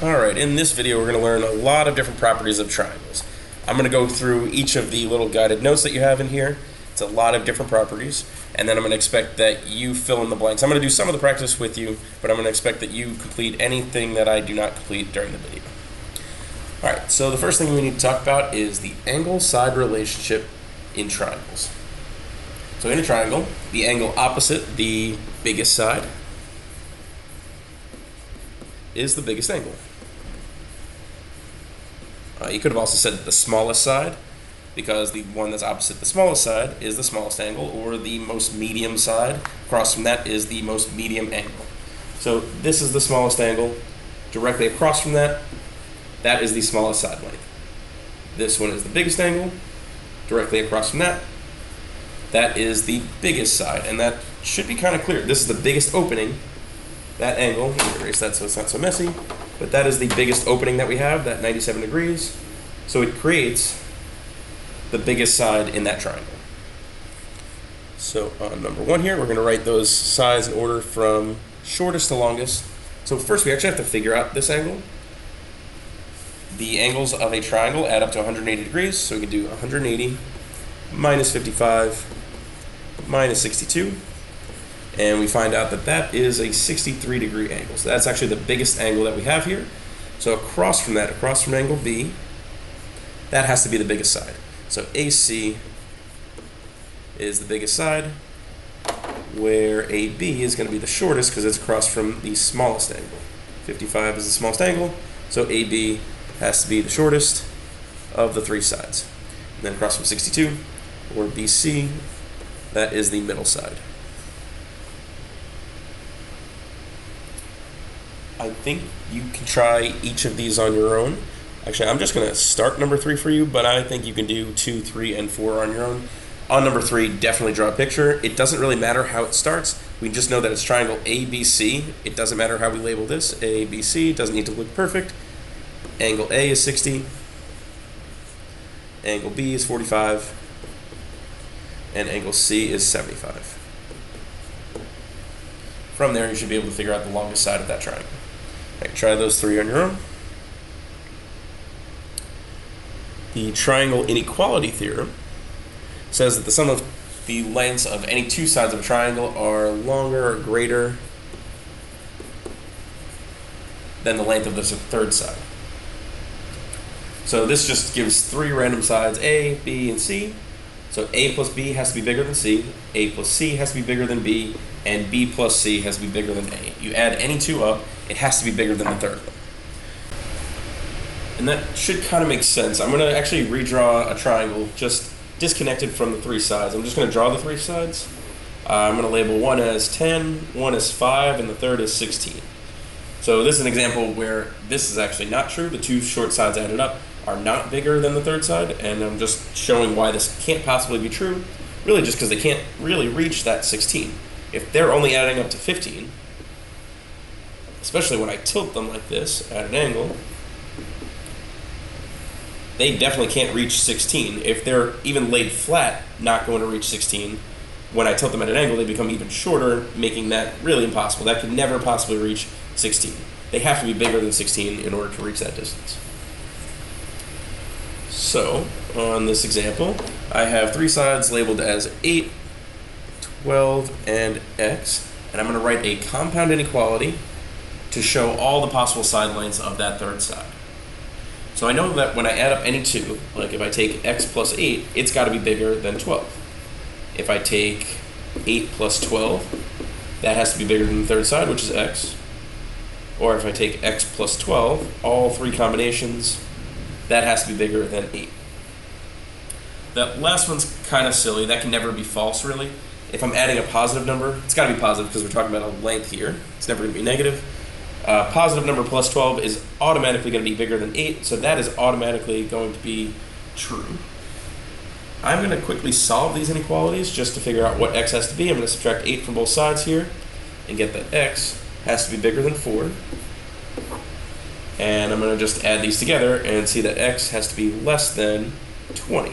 Alright, in this video we're going to learn a lot of different properties of triangles. I'm going to go through each of the little guided notes that you have in here. It's a lot of different properties, and then I'm going to expect that you fill in the blanks. I'm going to do some of the practice with you, but I'm going to expect that you complete anything that I do not complete during the video. Alright, so the first thing we need to talk about is the angle-side relationship in triangles. So in a triangle, the angle opposite the biggest side is the biggest angle. You could have also said the smallest side, because the one that's opposite the smallest side is the smallest angle, or the most medium side across from that is the most medium angle. So this is the smallest angle. Directly across from that, that is the smallest side length. This one is the biggest angle. Directly across from that, that is the biggest side, and that should be kind of clear. This is the biggest opening. That angle, let me erase that so it's not so messy, but that is the biggest opening that we have, that 97 degrees. So it creates the biggest side in that triangle. So on number one here, we're going to write those sides in order from shortest to longest. So first we actually have to figure out this angle. The angles of a triangle add up to 180 degrees, so we can do 180 minus 55 minus 62. And we find out that that is a 63 degree angle. So that's actually the biggest angle that we have here. So across from that, across from angle B, that has to be the biggest side. So AC is the biggest side, where AB is going to be the shortest because it's across from the smallest angle. 55 is the smallest angle, so AB has to be the shortest of the three sides. And then across from 62, or BC, that is the middle side. I think you can try each of these on your own. Actually, I'm just going to start number 3 for you, but I think you can do 2, 3, and 4 on your own. On number 3, definitely draw a picture. It doesn't really matter how it starts. We just know that it's triangle ABC. It doesn't matter how we label this. ABC, it doesn't need to look perfect. Angle A is 60. Angle B is 45. And angle C is 75. From there, you should be able to figure out the longest side of that triangle. Right, try those 3 on your own. The triangle inequality theorem says that the sum of the lengths of any two sides of a triangle are longer or greater than the length of the third side. So this just gives 3 random sides, A, B, and C. So A plus B has to be bigger than C, A plus C has to be bigger than B, and B plus C has to be bigger than A. You add any two up, it has to be bigger than the third one. And that should kind of make sense. I'm going to actually redraw a triangle just disconnected from the 3 sides. I'm just going to draw the 3 sides. I'm going to label one as 10, one as 5, and the third as 16. So this is an example where this is actually not true. The 2 short sides added up are not bigger than the third side, and I'm just showing why this can't possibly be true, really just because they can't really reach that 16. If they're only adding up to 15, especially when I tilt them like this at an angle, they definitely can't reach 16. If they're even laid flat, not going to reach 16. When I tilt them at an angle, they become even shorter, making that really impossible. That could never possibly reach 16. They have to be bigger than 16 in order to reach that distance. So, on this example, I have 3 sides labeled as 8, 12, and x, and I'm going to write a compound inequality to show all the possible side lengths of that third side. So I know that when I add up any 2, like if I take x plus 8, it's got to be bigger than 12. If I take 8 plus 12, that has to be bigger than the third side, which is x. Or if I take x plus 12, all 3 combinations, that has to be bigger than 8. That last one's kind of silly. That can never be false, really. If I'm adding a positive number, it's got to be positive because we're talking about a length here. It's never going to be negative. Positive number plus 12 is automatically going to be bigger than 8, so that is automatically going to be true. I'm going to quickly solve these inequalities just to figure out what x has to be. I'm going to subtract 8 from both sides here and get that x has to be bigger than 4. And I'm going to just add these together and see that x has to be less than 20.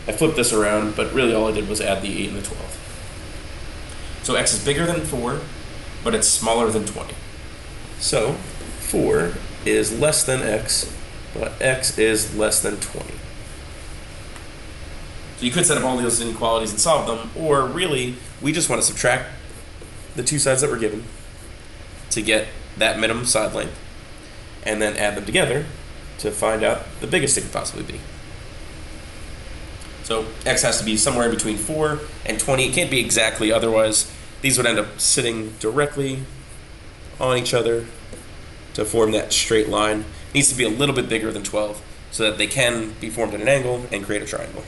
I flipped this around, but really all I did was add the 8 and the 12. So x is bigger than 4, but it's smaller than 20. So 4 is less than x, but x is less than 20. So you could set up all those inequalities and solve them, or really, we just want to subtract the two sides that were given to get that minimum side length, and then add them together to find out the biggest it could possibly be. So x has to be somewhere between 4 and 20. It can't be exactly, otherwise these would end up sitting directly on each other to form that straight line. It needs to be a little bit bigger than 12 so that they can be formed at an angle and create a triangle.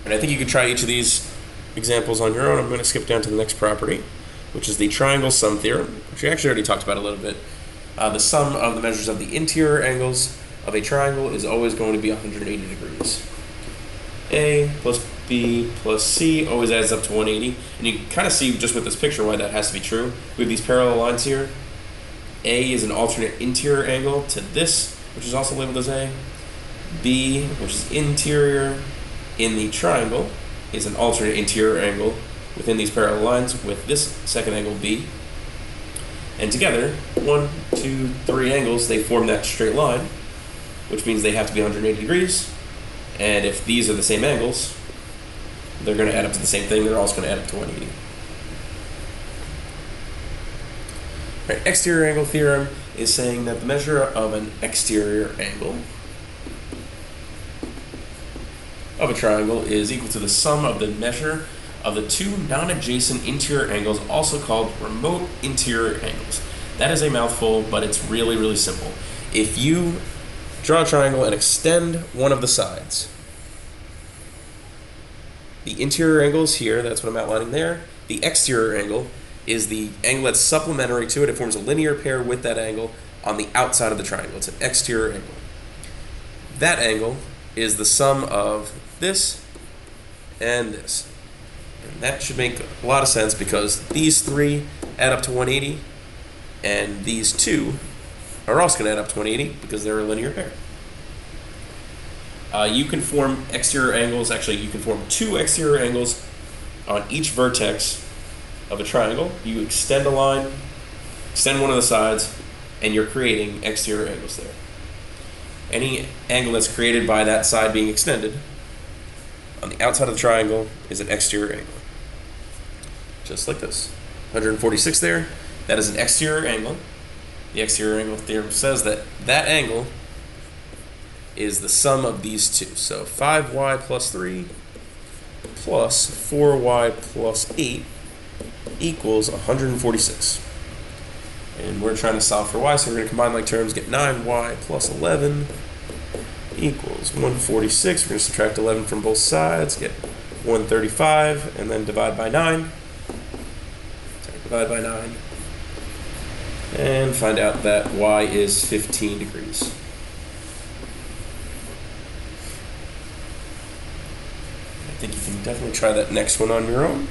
And I think you can try each of these examples on your own. I'm going to skip down to the next property, which is the triangle sum theorem, which we actually already talked about a little bit. The sum of the measures of the interior angles of a triangle is always going to be 180 degrees. A plus B plus C always adds up to 180. And you can kind of see just with this picture why that has to be true. We have these parallel lines here. A is an alternate interior angle to this, which is also labeled as A. B, which is interior in the triangle, is an alternate interior angle within these parallel lines with this second angle B. And together, 1, 2, 3 angles, they form that straight line, which means they have to be 180 degrees. And if these are the same angles, they're going to add up to the same thing. They're also going to add up to 180. Right, exterior angle theorem is saying that the measure of an exterior angle of a triangle is equal to the sum of the measure of the two non-adjacent interior angles, also called remote interior angles. That is a mouthful, but it's really, really simple. If you draw a triangle and extend one of the sides, the interior angle is here, that's what I'm outlining there. The exterior angle is the angle that's supplementary to it. It forms a linear pair with that angle on the outside of the triangle. It's an exterior angle. That angle is the sum of this and this. And that should make a lot of sense because these three add up to 180, and these two are also going to add up to 180 because they're a linear pair. You can form exterior angles, actually you can form two exterior angles on each vertex of a triangle. You extend a line, extend one of the sides, and you're creating exterior angles there. Any angle that's created by that side being extended on the outside of the triangle is an exterior angle. Just like this. 146 there, that is an exterior angle. The exterior angle theorem says that that angle is the sum of these two. So 5y plus 3 plus 4y plus 8 equals 146. And we're trying to solve for y, so we're going to combine like terms, get 9y plus 11 equals 146. We're going to subtract 11 from both sides, get 135, and then divide by 9. Divide by 9. And find out that y is 15 degrees. I think you can definitely try that next one on your own.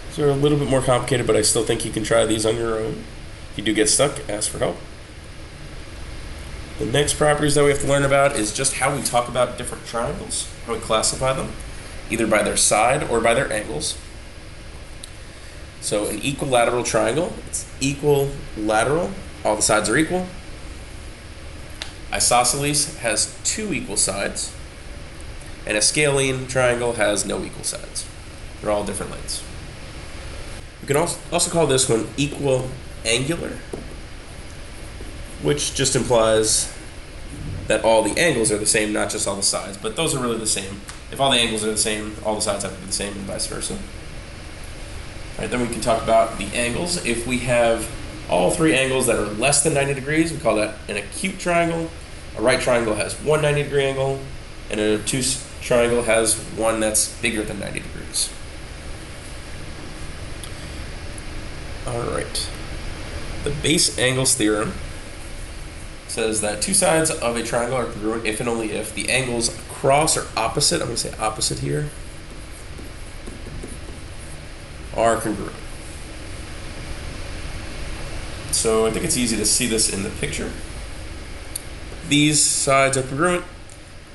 These are a little bit more complicated, but I still think you can try these on your own. If you do get stuck, ask for help. The next properties that we have to learn about is just how we talk about different triangles, how we classify them, either by their side or by their angles. So an equilateral triangle, it's equilateral, all the sides are equal. Isosceles has two equal sides, and a scalene triangle has no equal sides. They're all different lengths. We can also call this one equiangular, which just implies that all the angles are the same, not just all the sides, but those are really the same. If all the angles are the same, all the sides have to be the same, and vice versa. All right, then we can talk about the angles. If we have all three angles that are less than 90 degrees, we call that an acute triangle. A right triangle has one 90-degree angle, and an obtuse triangle has one that's bigger than 90 degrees. All right. The base angles theorem says that two sides of a triangle are congruent if and only if the angles across or opposite, I'm going to say opposite here, are congruent. So I think it's easy to see this in the picture. These sides are congruent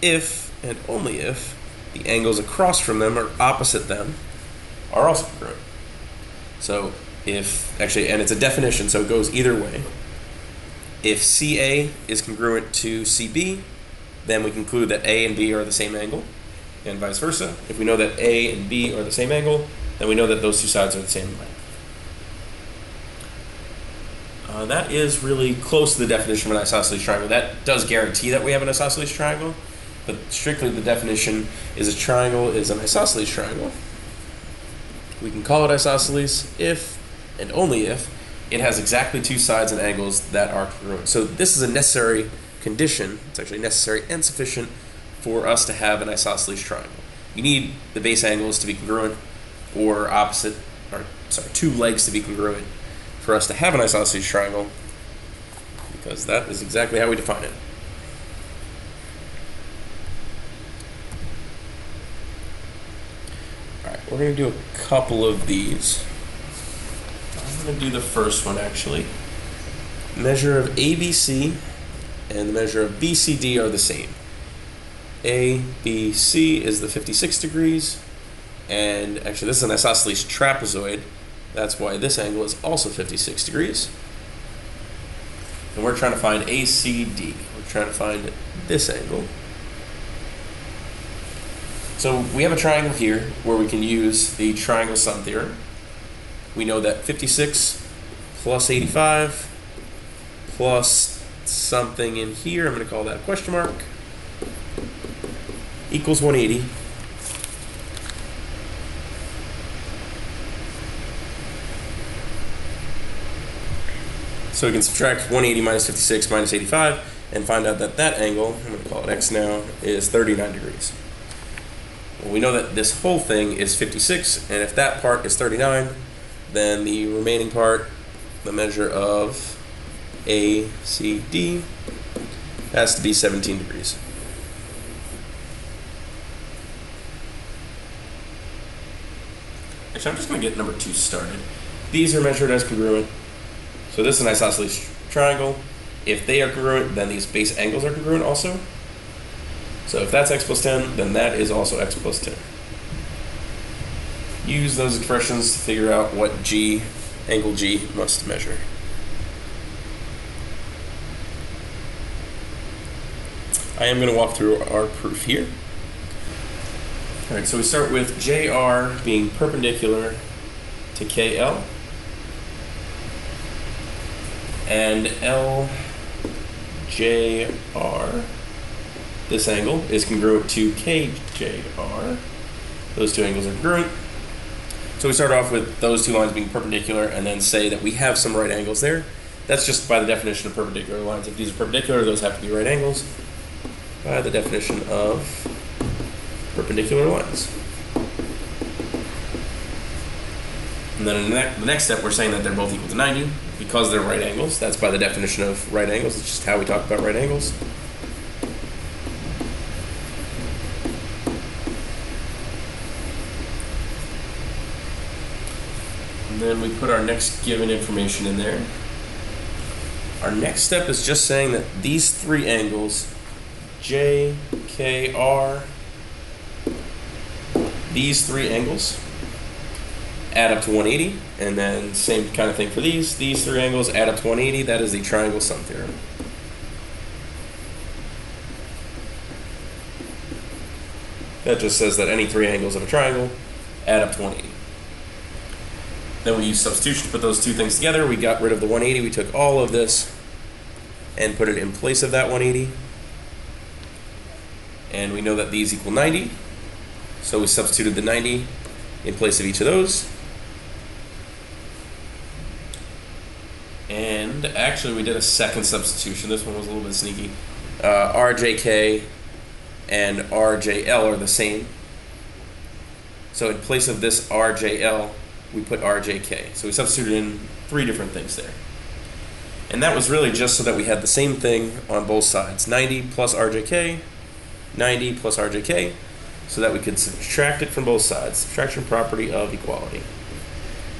if and only if the angles across from them or opposite them are also congruent. So and it's a definition, so it goes either way. If CA is congruent to CB, then we conclude that A and B are the same angle, and vice versa. If we know that A and B are the same angle, then we know that those two sides are the same length. That is really close to the definition of an isosceles triangle. That does guarantee that we have an isosceles triangle, but strictly the definition is a triangle is an isosceles triangle. We can call it isosceles if, and only if, it has exactly two sides and angles that are congruent. So this is a necessary condition, it's actually necessary and sufficient for us to have an isosceles triangle. You need the base angles to be congruent, or two legs to be congruent for us to have an isosceles triangle, because that is exactly how we define it. Alright, we're going to do a couple of these. I'm going to do the first one actually. Measure of ABC and the measure of BCD are the same. ABC is the 56 degrees, and actually this is an isosceles trapezoid. That's why this angle is also 56 degrees. And we're trying to find ACD. We're trying to find this angle. So we have a triangle here where we can use the triangle sum theorem. We know that 56 plus 85 plus something in here, I'm going to call that a question mark, equals 180. So we can subtract 180 minus 56 minus 85 and find out that that angle, I'm going to call it x now, is 39 degrees. Well, we know that this whole thing is 56, and if that part is 39, then the remaining part, the measure of ACD, has to be 17 degrees. Actually, I'm just going to get number 2 started. These are measured as congruent. So this is an isosceles triangle. If they are congruent, then these base angles are congruent also. So if that's x plus 10, then that is also x plus 10. Use those expressions to figure out what angle G must measure. I am going to walk through our proof here. All right, so we start with JR being perpendicular to KL, and LJR, this angle, is congruent to KJR. Those two angles are congruent. So we start off with those two lines being perpendicular and then say that we have some right angles there. That's just by the definition of perpendicular lines. If these are perpendicular, those have to be right angles by the definition of perpendicular lines. And then in the next step, we're saying that they're both equal to 90 because they're right angles. That's by the definition of right angles. It's just how we talk about right angles. And then we put our next given information in there. Our next step is just saying that these three angles, J, K, R, these three angles add up to 180, and then same kind of thing for these three angles add up to 180. That is the triangle sum theorem. That just says that any three angles of a triangle add up to 180. Then we use substitution to put those two things together. We got rid of the 180. We took all of this and put it in place of that 180. And we know that these equal 90. So we substituted the 90 in place of each of those. And actually we did a second substitution. This one was a little bit sneaky. RJK and RJL are the same. So in place of this RJL, we put RJK. So we substituted in three different things there. And that was really just so that we had the same thing on both sides. 90 plus RJK, 90 plus RJK, so that we could subtract it from both sides. Subtraction property of equality.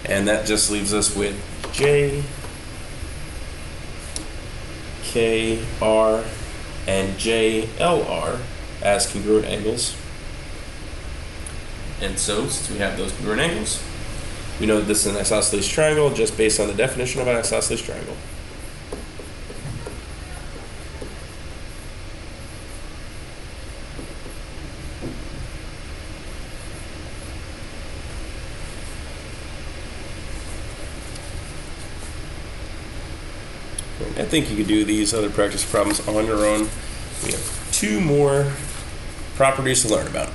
And that just leaves us with J, K, R, and JLR as congruent angles. And so, since we have those congruent angles, We know that this is an isosceles triangle just based on the definition of an isosceles triangle. I think you could do these other practice problems on your own. We have 2 more properties to learn about.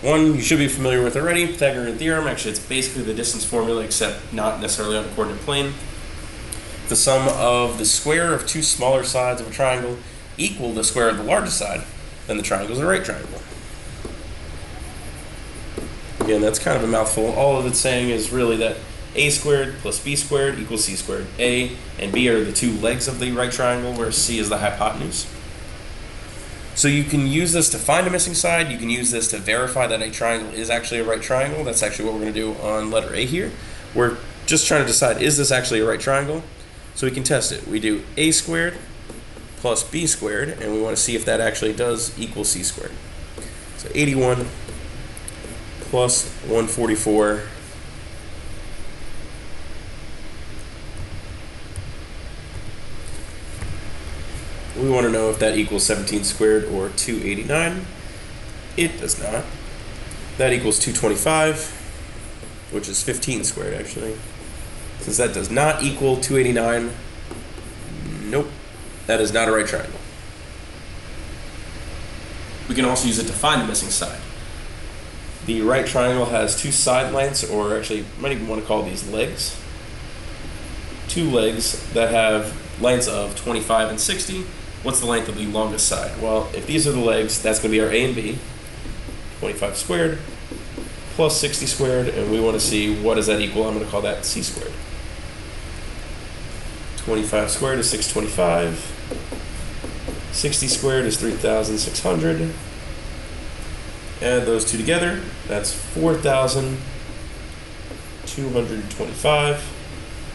One you should be familiar with already, Pythagorean theorem. Actually, it's basically the distance formula, except not necessarily on a coordinate plane. The sum of the square of 2 smaller sides of a triangle equal the square of the largest side, then the triangle is a right triangle. Again, that's kind of a mouthful. All of it's saying is really that a squared plus b squared equals c squared. A and b are the 2 legs of the right triangle, where c is the hypotenuse. So you can use this to find a missing side. You can use this to verify that a triangle is actually a right triangle. That's actually what we're going to do on letter A here. We're just trying to decide, is this actually a right triangle? So we can test it. We do a squared plus b squared, and we want to see if that actually does equal c squared. So 81 plus 144 . We want to know if that equals 17 squared or 289. It does not. That equals 225, which is 15 squared actually. Since that does not equal 289, nope, that is not a right triangle. We can also use it to find the missing side. The right triangle has 2 side lengths, or actually, you might even want to call these legs. 2 legs that have lengths of 25 and 60. What's the length of the longest side? Well, if these are the legs, that's going to be our A and B. 25 squared plus 60 squared, and we want to see what does that equal. I'm going to call that c squared. 25 squared is 625. 60 squared is 3,600. Add those 2 together, that's 4,225.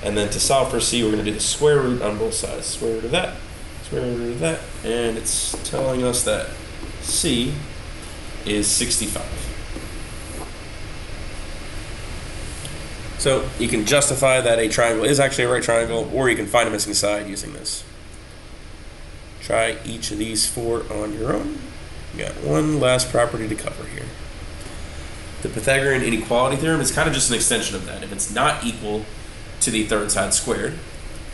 And then to solve for c, we're going to do the square root on both sides. Square root of that, square root of that, and it's telling us that c is 65. So you can justify that a triangle is actually a right triangle, or you can find a missing side using this. Try each of these 4 on your own. You got one last property to cover here. The Pythagorean inequality theorem is kind of just an extension of that. If it's not equal to the third side squared,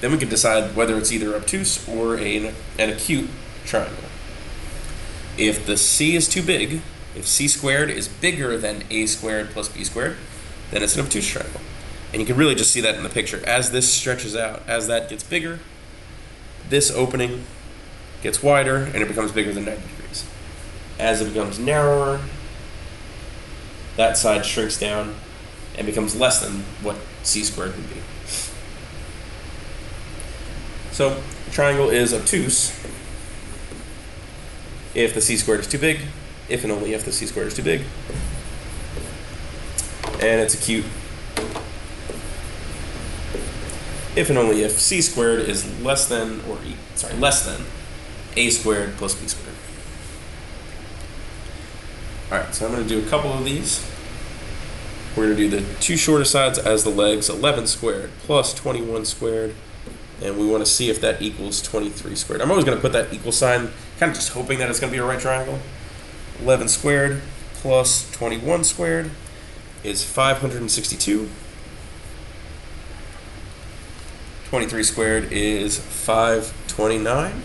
then we can decide whether it's either obtuse or an acute triangle. If the c is too big, if c squared is bigger than a squared plus b squared, then it's an obtuse triangle. And you can really just see that in the picture. As this stretches out, as that gets bigger, this opening gets wider and it becomes bigger than 90 degrees. As it becomes narrower, that side shrinks down and becomes less than what c squared would be. So the triangle is obtuse if the c squared is too big, if and only if the c squared is too big, and it's acute if and only if c squared is less than less than a squared plus b squared. All right, so I'm going to do a couple of these. We're going to do the 2 shorter sides as the legs, 11 squared plus 21 squared, and we want to see if that equals 23 squared. I'm always going to put that equal sign, kind of just hoping that it's going to be a right triangle. 11 squared plus 21 squared is 562. 23 squared is 529.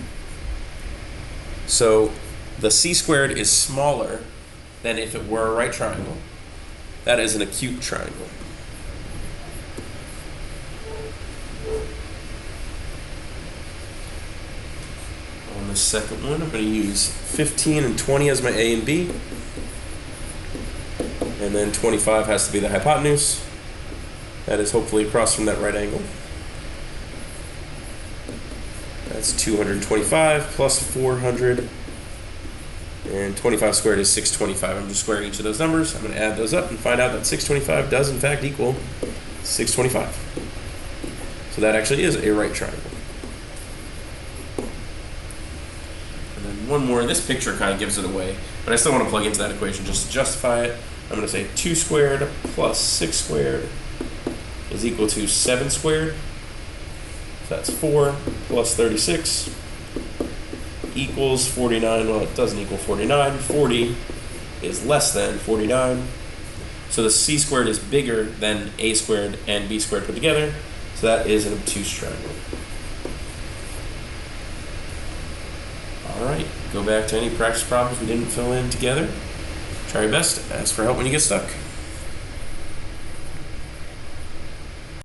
So the c squared is smaller than if it were a right triangle. That is an acute triangle. On the second one, I'm going to use 15 and 20 as my A and B. And then 25 has to be the hypotenuse. That is hopefully across from that right angle. That's 225 plus 400. And 25 squared is 625. I'm just squaring each of those numbers. I'm going to add those up and find out that 625 does in fact equal 625. So that actually is a right triangle. And then one more. This picture kind of gives it away, but I still want to plug into that equation just to justify it. I'm going to say 2 squared plus 6 squared is equal to 7 squared. So that's 4 plus 36 equals 49. Well, it doesn't equal 49. 40 is less than 49. So the c squared is bigger than a squared and b squared put together. So that is an obtuse triangle. All right, go back to any practice problems we didn't fill in together. Try your best. Ask for help when you get stuck.